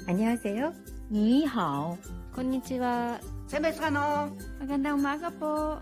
안녕하세요. 你好, konnichiwa. 세메스가노. magandang umaga po.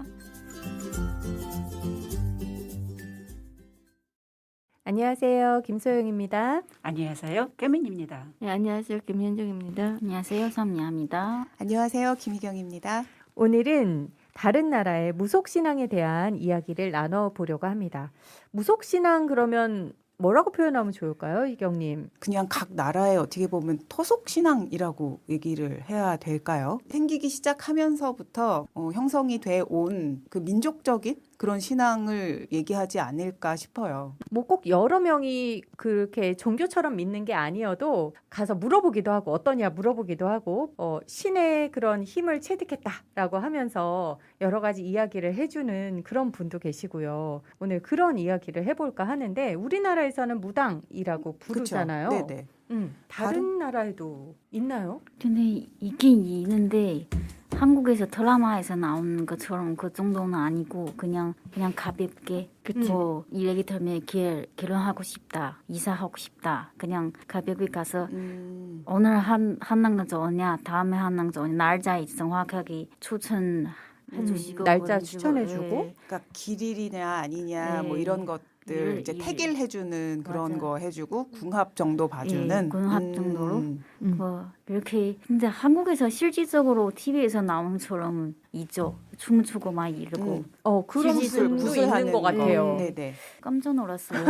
안녕하세요. 김소영입니다. 안녕하세요. 깨민입니다. 네, 안녕하세요. 김현정입니다. 안녕하세요. 삼야입니다. 안녕하세요. 김희경입니다. 오늘은 다른 나라의 무속신앙에 대한 이야기를 나눠보려고 합니다. 무속신앙 그러면 뭐라고 표현하면 좋을까요, 희경님? 그냥 각 나라의 어떻게 보면 토속 신앙이라고 얘기를 해야 될까요? 생기기 시작하면서부터 형성이 돼 온 그 민족적인 그런 신앙을 얘기하지 않을까 싶어요. 뭐 꼭 여러 명이 그렇게 종교처럼 믿는 게 아니어도 가서 물어보기도 하고 어떠냐 물어보기도 하고 신의 그런 힘을 체득했다라고 하면서 여러 가지 이야기를 해주는 그런 분도 계시고요. 오늘 그런 이야기를 해볼까 하는데 우리나라에서는 무당이라고 부르잖아요. 그쵸? 네네. 다른 나라에도 있나요? 근데 있긴 있는데 한국에서 드라마에서 나오는 것처럼 그 정도는 아니고 그냥 가볍게 뭐 얘기 들으면 결혼하고 싶다, 이사하고 싶다, 그냥 가볍게 가서 오늘 한남자 좋으냐, 다음에 한남자 좋으냐, 날짜 정확하게 추천해주시고 날짜 그런 식으로, 추천해주고? 예. 그러니까 길일이냐 아니냐 네. 뭐 이런 것들 이제 택일해주는 그런 맞아. 거 해주고 궁합 정도 봐주는 궁합 정도로? 뭐 이렇게 근데 한국에서 실질적으로 TV에서 나오는 것처럼 있죠. 춤추고 막 이러고 그런 분도 있는 것 같아요. 네네. 깜짝 놀랐어요.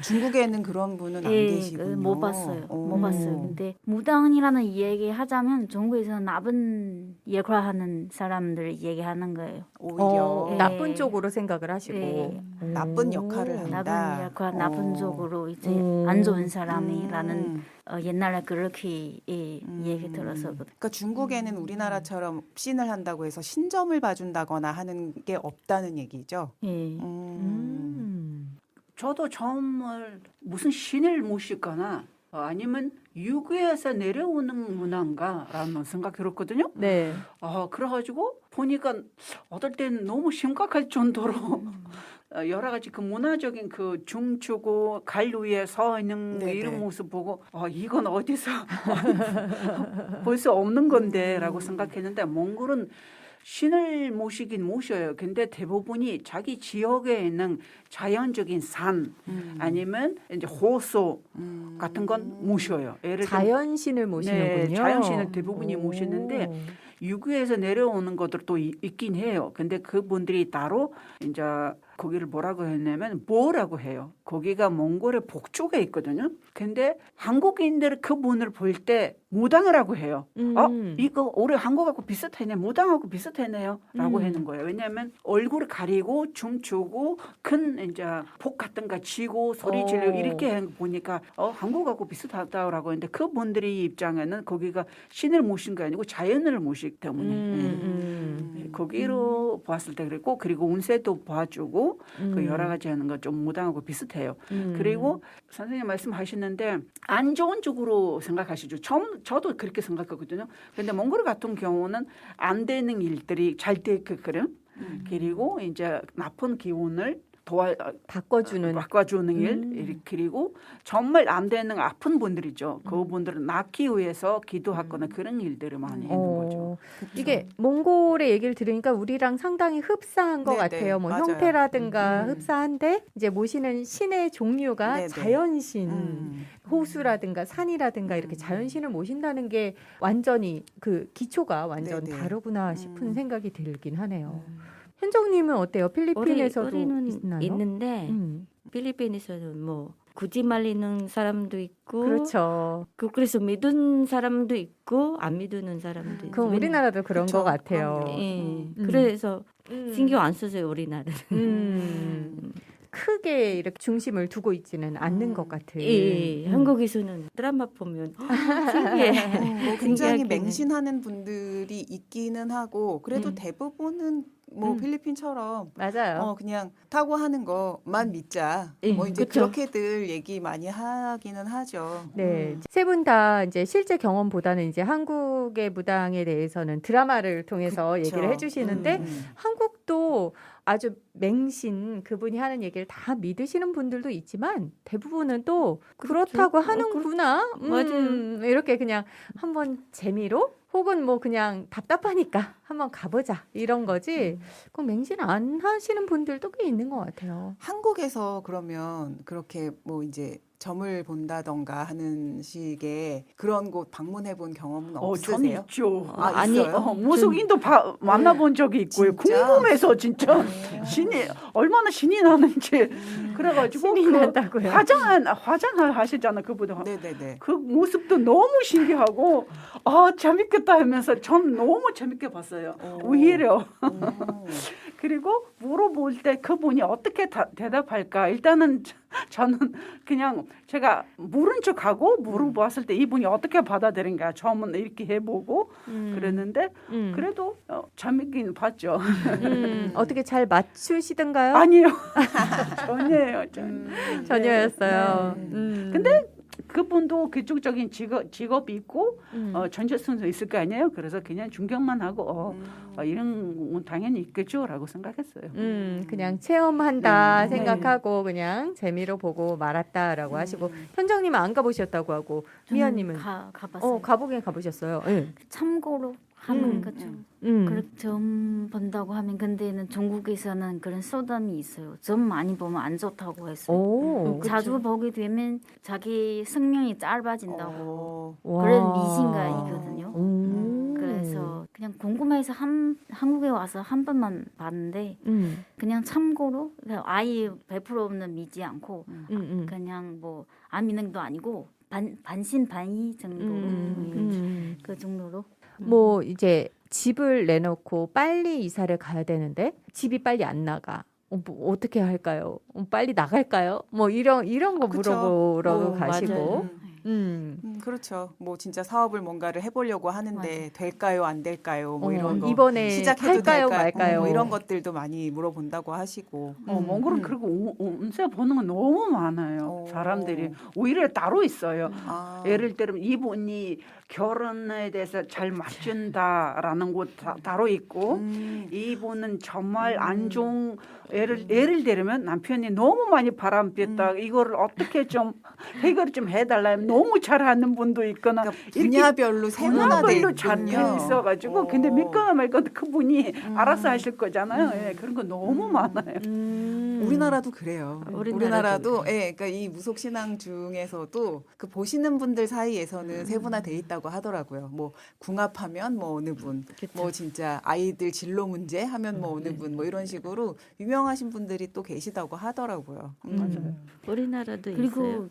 중국에는 그런 분은 안 예, 계시군요. 못 봤어요. 못 오. 봤어요. 근데 무당이라는 이야기 하자면 중국에서 나쁜 역할하는 사람들 얘기하는 거예요. 오히려 예. 나쁜 쪽으로 생각을 하시고 예. 나쁜 역할을 한다. 나쁜 역할, 나쁜 쪽으로 이제 음. 안 좋은 사람이라는 음. 옛날에 그렇게 얘기 들어서 그러니까 중국에는 우리나라처럼 신을 한다고 해서 신점을 봐준다거나 하는 게 없다는 얘기죠. 예. 저도 처음을 무슨 신을 모시거나 아니면 유교에서 내려오는 문화인가라는 생각이 들었거든요. 네. 그래가지고 보니까 어떨 때는 너무 심각할 정도로 여러 가지 그 문화적인 그 춤추고 갈 위에 서 있는 네네. 이런 모습 보고 이건 어디서 볼 수 없는 건데라고 생각했는데 몽골은 신을 모시긴 모셔요. 근데 대부분이 자기 지역에 있는 자연적인 산 아니면 이제 호수 같은 건 모셔요. 예를 들면 자연신을 모시는군요. 네, 자연신을 대부분이 오. 모시는데 유교에서 내려오는 것들도 있긴 해요. 근데 그분들이 따로 이제 거기를 뭐라고 했냐면 뭐라고 해요. 거기가 몽골의 북쪽에 있거든요. 근데 한국인들 그분을 볼 때 무당이라고 해요. 이거 우리 한국하고 비슷하네. 무당하고 비슷하네요. 라고 하는 거예요. 왜냐하면 얼굴을 가리고 춤추고 큰 이제 복 같은 거 치고 소리 지르고 이렇게 하는 거 보니까 한국하고 비슷하다라고 했는데 그분들의 입장에는 거기가 신을 모신 게 아니고 자연을 모시기 때문에 거기로 봤을 때 그랬고 그리고 운세도 봐주고 그 여러 가지 하는 거 좀 무당하고 비슷해요. 그리고 선생님 말씀하시는데 안 좋은 쪽으로 생각하시죠. 처음 저도 그렇게 생각하거든요. 근데 몽골 같은 경우는 안 되는 일들이 잘 되게끔 그리고 이제 나쁜 기운을 바꿔주는 일 그리고 정말 안 되는 아픈 분들이죠. 그분들은 낫기 위해서 기도하거나 그런 일들을 많이 하는 거죠. 이게 몽골의 얘기를 들으니까 우리랑 상당히 흡사한 것 네네, 같아요. 뭐 맞아요. 형태라든가 흡사한데 이제 모시는 신의 종류가 네네. 자연신, 호수라든가 산이라든가 이렇게 자연신을 모신다는 게 완전히 그 기초가 완전 네네. 다르구나 싶은 생각이 들긴 하네요. 현정님은 어때요? 필리핀에서도 우리는 있나요? 있는데 필리핀에서는 뭐 굳이 말리는 사람도 있고 그렇죠. 그래서 믿는 사람도 있고 안 믿는 사람도 있고 그럼 우리나라도 그런 그쵸, 것 같아요. 그럼요. 예. 그래서 신경 안 써요 우리나라는. 크게 이렇게 중심을 두고 있지는 않는 것 같은. 예. 한국에서는 드라마 보면 신기해. 굉장히 신기하기는. 맹신하는 분들이 있기는 하고 그래도 대부분은 뭐 필리핀처럼 맞아요. 그냥 타고 하는 것만 믿자. 예, 뭐 이제 그쵸. 그렇게들 얘기 많이 하기는 하죠. 네, 세 분 다 이제 실제 경험보다는 이제 한국의 무당에 대해서는 드라마를 통해서 그쵸. 얘기를 해주시는데 음. 한국도 아주 맹신 그분이 하는 얘기를 다 믿으시는 분들도 있지만 대부분은 또 그렇다고 하는구나. 맞아요. 이렇게 그냥 한번 재미로 혹은 뭐 그냥 답답하니까 한번 가보자 이런 거지. 그 맹신 안 하시는 분들도 꽤 있는 것 같아요. 한국에서 그러면 그렇게 뭐 이제 점을 본다던가 하는 식의 그런 곳 방문해 본 경험은 저는 없으세요? 있죠. 아니, 있어요? 무속인도 만나본 적이 있고요. 진짜? 궁금해서 진짜 신이 얼마나 신이 나는지 그래가지고 신이 난다고요? 화장을 하시잖아 그분은. 네네네. 그 모습도 너무 신기하고 재밌겠다 하면서 전 너무 재밌게 봤어요. 오히려 그리고 물어볼 때 그분이 어떻게 대답할까 일단은 저는 그냥 제가 모른 척하고 물어봤을 때 이분이 어떻게 받아들인가 처음은 이렇게 해보고 그랬는데 그래도 재밌긴 봤죠. 어떻게 잘 맞추시던가요? 아니요. 전혀요. 전혀였어요. 네. 근데 그분도 그쪽적인 직업이 있고 전재성도 있을 거 아니에요. 그래서 그냥 존경만 하고 이런 건 당연히 있겠죠라고 생각했어요. 그냥 체험한다 네. 생각하고 그냥 재미로 보고 말았다라고 하시고 현정님은 안 가보셨다고 하고 미아님은 가봤어요. 가보긴 가보셨어요. 네. 참고로 하는 거죠. 그렇게 점 본다고 하면 근데는 중국에서는 그런 소담이 있어요. 점 많이 보면 안 좋다고 했어요. 오, 자주 보게 되면 자기 생명이 짧아진다고 와. 그런 미신가 있거든요. 오. 그래서 그냥 궁금해서 한국에 와서 한 번만 봤는데 그냥 참고로 그냥 아예 100% 없는 믿지 않고 그냥 뭐 안 믿는 것도 아니고 반신반의 정도로 그 정도로 뭐 이제 집을 내놓고 빨리 이사를 가야 되는데 집이 빨리 안 나가. 뭐 어떻게 할까요? 빨리 나갈까요? 뭐 이런 거 그쵸. 물어보러 가시고. 맞아요. 그렇죠. 뭐 진짜 사업을 뭔가를 해보려고 하는데 맞아요. 될까요, 안 될까요? 뭐 이런 거 이번에 시작해도 할까요, 될까요? 말까요? 뭐 이런 것들도 많이 물어본다고 하시고. 몽골은 그리고 운세 보는 건 너무 많아요. 사람들이 오히려 따로 있어요. 예를 들면 이분이 결혼에 대해서 잘 맞춘다라는 곳 따로 있고 이분은 정말 안 좋은 예를 들면 남편이 너무 많이 바람 폈다 이거를 어떻게 좀 해결 좀 해달라 하면 너무 잘하는 분도 있거나 그러니까 분야별로 분야별로 세분화돼 잘 있군요. 있어가지고 근데 믿거나 말거나 그분이 알아서 하실 거잖아요. 예, 그런 거 너무 많아요. 우리나라도 그래요. 우리나라도 그러니까 이 무속 신앙 중에서도 그 보시는 분들 사이에서는 세분화돼 있다고 하더라고요. 뭐 궁합하면 뭐 어느 분, 뭐 진짜 아이들 진로 문제 하면 뭐 어느 분, 뭐 이런 식으로 유명하신 분들이 또 계시다고 하더라고요. 맞아요. 우리나라도 그리고 있어요.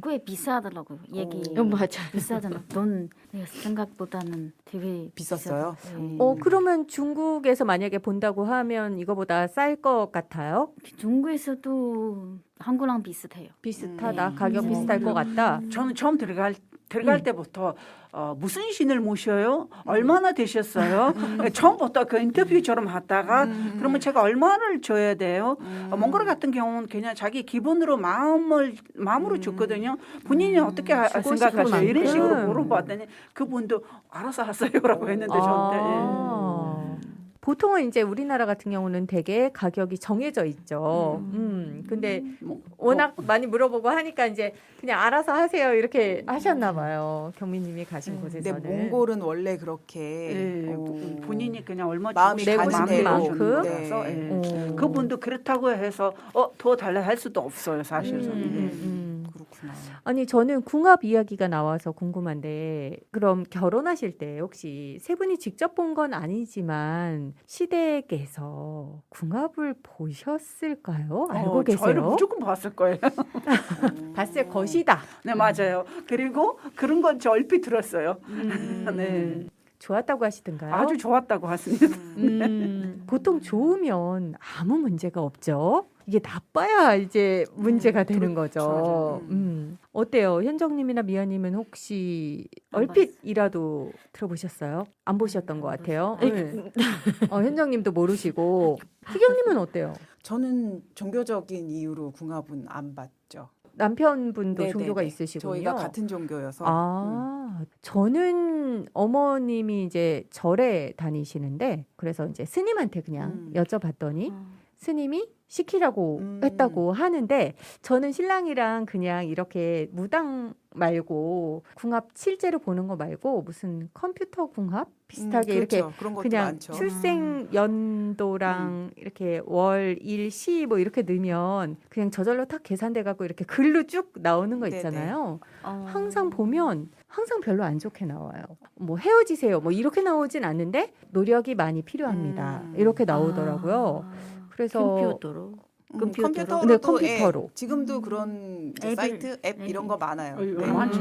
꽤 비싸더라고요. 얘기 맞아. 비싸잖아. 돈 내가 생각보다는 되게 비쌌어요? 비싸다. 네. 그러면 중국에서 만약에 본다고 하면 이거보다 쌀 것 같아요? 중국에서도 한국랑 비슷해요. 비슷하다. 네. 가격 비슷할 것 같다. 저는 처음 들어갈 때부터 무슨 신을 모셔요? 얼마나 되셨어요? 처음부터 그 인터뷰처럼 하다가 그러면 제가 얼마를 줘야 돼요? 몽골 같은 경우는 그냥 자기 기본으로 마음으로 줬거든요. 본인이 어떻게 주고 생각하세요? 싶은 이런 식으로 만큼. 물어봤더니 그분도 알아서 하세요라고 했는데 저한테 보통은 이제 우리나라 같은 경우는 되게 가격이 정해져 있죠. 근데 워낙 많이 물어보고 하니까 이제 그냥 알아서 하세요 이렇게 하셨나 봐요. 경민님이 가신 근데 곳에서는. 몽골은 원래 그렇게 본인이 그냥 얼마 마음이 주고 가진 싶은 마음대로 만큼? 주는 거라서 그분도 그렇다고 해서 더 달라 할 수도 없어요 사실은. 그렇구나. 아니 저는 궁합 이야기가 나와서 궁금한데 그럼 결혼하실 때 혹시 세 분이 직접 본 건 아니지만 시댁에서 궁합을 보셨을까요? 알고 계세요? 저희를 무조건 봤을 거예요. 봤을 것이다. 네 맞아요. 그리고 그런 건 저 얼핏 들었어요. 네. 좋았다고 하시던가요? 아주 좋았다고 하십니다. 보통 좋으면 아무 문제가 없죠. 이게 나빠야 이제 문제가 되는 거죠. 맞아요. 어때요? 현정님이나 미아님은 혹시 안 얼핏이라도 들어보셨어요? 안 보셨던 것 같아요. 네. 현정님도 모르시고 희경님은 어때요? 저는 종교적인 이유로 궁합은 안 봤죠. 남편분도 네네네. 종교가 있으시군요. 저희가 같은 종교여서. 저는 어머님이 이제 절에 다니시는데 그래서 이제 스님한테 그냥 여쭤봤더니 스님이 시키라고 했다고 하는데 저는 신랑이랑 그냥 이렇게 무당 말고 궁합 실제로 보는 거 말고 무슨 컴퓨터 궁합 비슷하게 이렇게 그렇죠. 그런 것도 그냥 많죠. 출생 연도랑 이렇게 월, 일, 시 뭐 이렇게 넣으면 그냥 저절로 탁 계산돼 갖고 이렇게 글로 쭉 나오는 거 네네. 있잖아요. 항상 보면 항상 별로 안 좋게 나와요. 뭐 헤어지세요. 뭐 이렇게 나오진 않는데 노력이 많이 필요합니다. 이렇게 나오더라고요. 그래서 컴퓨터로. 컴퓨터로? 네, 컴퓨터로. 지금도 그런 이제 앱을- 사이트, 앱 이런 거 많아요. 네. 많죠.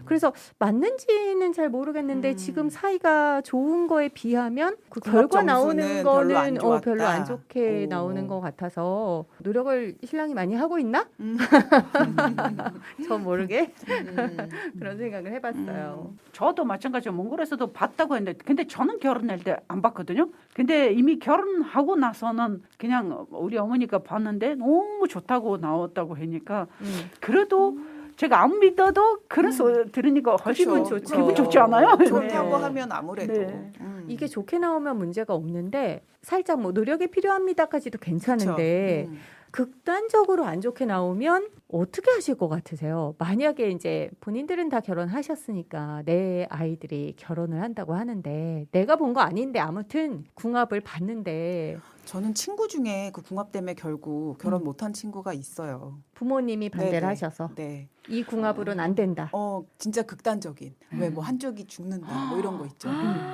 그래서 맞는지는 잘 모르겠는데 지금 사이가 좋은 거에 비하면 그 궁합 결과 나오는 점수는 별로 안 거는 좋았다. 별로 안 좋게 오. 나오는 것 같아서 노력을 신랑이 많이 하고 있나? 저 모르게 그런 생각을 해봤어요. 저도 마찬가지로 몽골에서도 봤다고 했는데 근데 저는 결혼할 때 안 봤거든요. 근데 이미 결혼하고 나서는 그냥 우리 어머니가 봤는데 너무 좋다고 나왔다고 하니까 그래도 제가 안 믿어도 그런 소리 들으니까 훨씬 기분 그렇죠. 좋죠. 기분 좋지 않아요? 좋다고 네. 하면 아무래도 네. 이게 좋게 나오면 문제가 없는데 살짝 뭐 노력이 필요합니다까지도 괜찮은데 그쵸. 극단적으로 안 좋게 나오면 어떻게 하실 것 같으세요? 만약에 이제 본인들은 다 결혼하셨으니까 내 아이들이 결혼을 한다고 하는데 내가 본 거 아닌데 아무튼 궁합을 봤는데 저는 친구 중에 그 궁합 때문에 결국 결혼 못한 친구가 있어요. 부모님이 반대를 네네. 하셔서 네. 이 궁합으로는 안 된다. 진짜 극단적인. 왜 뭐 한쪽이 죽는다. 뭐 이런 거 있죠.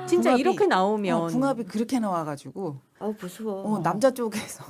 진짜 궁합이- 이렇게 나오면 궁합이 그렇게 나와가지고 무서워. 남자 쪽에서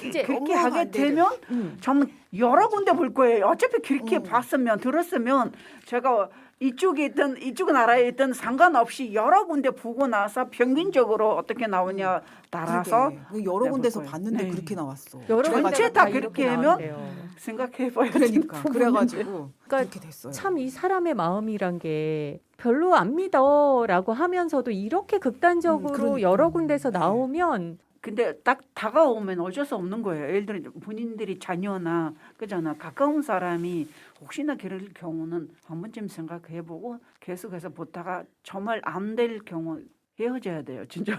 이제 그렇게 너무 하게 반대를. 되면 음. 저는 여러 군데 볼 거예요. 어차피 그렇게 봤으면 들었으면 제가 이쪽에 있든 이쪽 나라에 있든 상관없이 여러 군데 보고 나서 평균적으로 어떻게 나오냐 따라서 그러게. 여러 군데서 거예요. 봤는데 네. 그렇게 나왔어. 여러 전체 군데가 다 이렇게 그렇게 하면 나온대요. 생각해봐야 그러니까 그래가지고 그러니까 그렇게 됐어요. 참 이 사람의 마음이란 게 별로 안 믿어라고 하면서도 이렇게 극단적으로 그러니까. 여러 군데서 네. 나오면 근데 딱 다가오면 어쩔 수 없는 거예요. 예를 들어 본인들이 자녀나 그잖아 가까운 사람이 혹시나 그럴 경우는 한 번쯤 생각해보고 계속해서 보다가 정말 안 될 경우 헤어져야 돼요, 진짜로.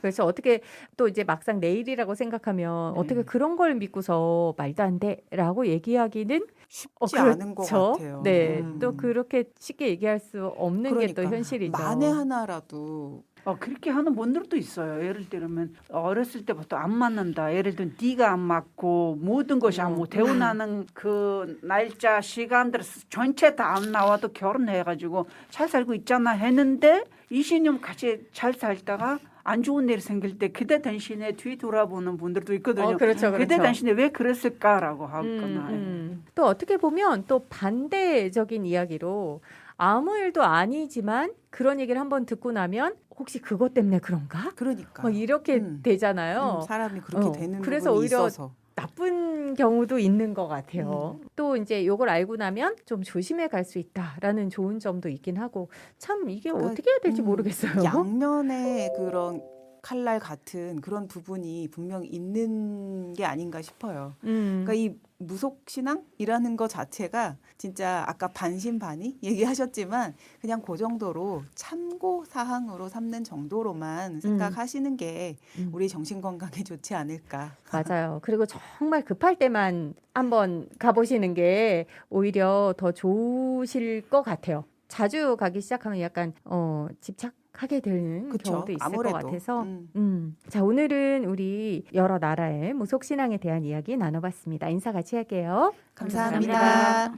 그래서 어떻게 또 이제 막상 내일이라고 생각하면 네. 어떻게 그런 걸 믿고서 말도 안 돼라고 얘기하기는 쉽지 않은 것 같아요. 네, 또 그렇게 쉽게 얘기할 수 없는 게 또 그러니까 현실이죠. 만에 하나라도 그렇게 하는 분들도 있어요. 예를 들면 어렸을 때부터 안 맞는다. 예를 들면 네가 안 맞고 모든 것이 안 맞고 태어나는 그 날짜 시간들 전체 다 안 나와도 결혼해가지고 잘 살고 있잖아 했는데 20년 같이 잘 살다가 안 좋은 일이 생길 때 그때 당신에 뒤 돌아보는 분들도 있거든요. 그렇죠, 그때 그렇죠. 당신에 왜 그랬을까라고 하거나. 또 어떻게 보면 또 반대적인 이야기로 아무 일도 아니지만 그런 얘기를 한번 듣고 나면 혹시 그것 때문에 그런가? 그러니까 뭐 이렇게 음. 되잖아요. 사람이 그렇게 어, 되는 그래서 부분이 오히려 있어서 나쁜 경우도 있는 것 같아요. 또 이제 이걸 알고 나면 좀 조심해 갈 수 있다라는 좋은 점도 있긴 하고 참 이게 그러니까, 어떻게 해야 될지 모르겠어요. 양면의 그런 칼날 같은 그런 부분이 분명히 있는 게 아닌가 싶어요. 그러니까 이 무속 신앙이라는 것 자체가 진짜 아까 반신반의 얘기하셨지만 그냥 그 정도로 참고 사항으로 삼는 정도로만 생각하시는 게 우리 정신 건강에 좋지 않을까. 맞아요. 그리고 정말 급할 때만 한번 가보시는 게 오히려 더 좋으실 것 같아요. 자주 가기 시작하면 약간 집착하게 되는 그쵸? 경우도 있을 아무래도. 것 같아서 자, 오늘은 우리 여러 나라의 무속 신앙에 대한 이야기 나눠봤습니다. 인사 같이 할게요. 감사합니다.